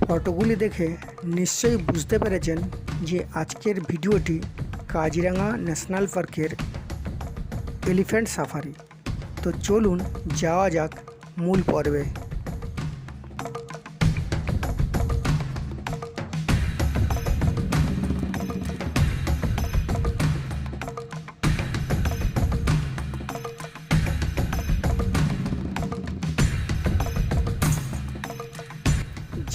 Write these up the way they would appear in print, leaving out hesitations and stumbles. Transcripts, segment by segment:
ফটোগুলি দেখে নিশ্চয়ই বুঝতে পেরেছেন যে আজকের ভিডিওটি কাজিরাঙা ন্যাশনাল পার্কের এলিফ্যান্ট সাফারি। তো চলুন যাওয়া যাক মূল পর্বে।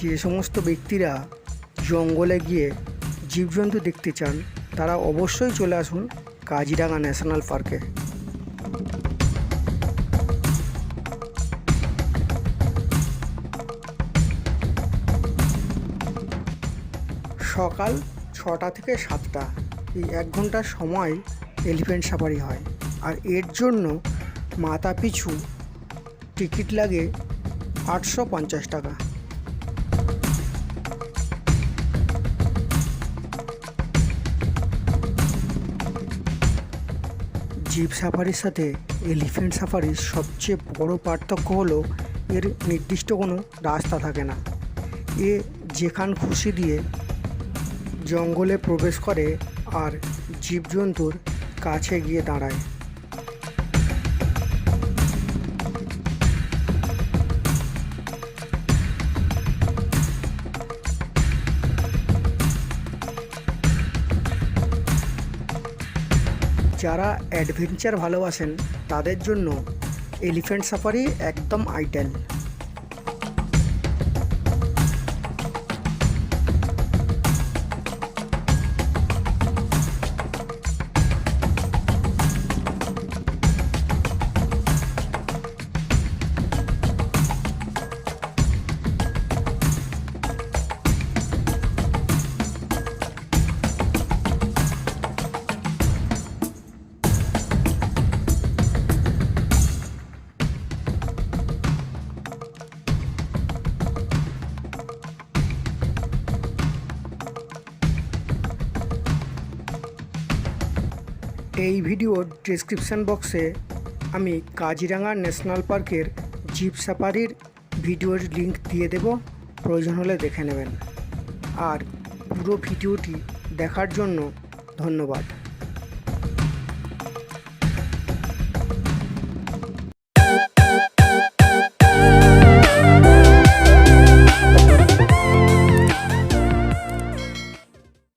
যে সমস্ত ব্যক্তিরা জঙ্গলে গিয়ে জীবজন্তু দেখতে চান তারা অবশ্যই চলে আসুন কাজিরাঙা ন্যাশনাল পার্কে। সকাল 6টা থেকে 7টা এই 1 ঘন্টার সময় এলিফ্যান্ট সাফারি হয়, আর এর জন্য মাথা পিছু টিকিট লাগে 850 টাকা। জিপ সাফারির সাথে এলিফ্যান্ট সাফারির সবচেয়ে বড় পার্থক্য হলো এর নির্দিষ্ট কোনো রাস্তা থাকে না। এ যেখান খুশি দিয়ে জঙ্গলে প্রবেশ করে আর জীবজন্তুর কাছে গিয়ে দাঁড়ায়। যারা অ্যাডভেঞ্চার ভালোবাসেন তাদের জন্য এলিফ্যান্ট সাফারি একদম আইডিয়াল। এই ভিডিওর ডেসক্রিপশান বক্সে আমি কাজিরাঙা ন্যাশনাল পার্কের জিপ সাফারির ভিডিওর লিংক দিয়ে দেব, প্রয়োজন হলে দেখে নেবেন। আর পুরো ভিডিওটি দেখার জন্য ধন্যবাদ।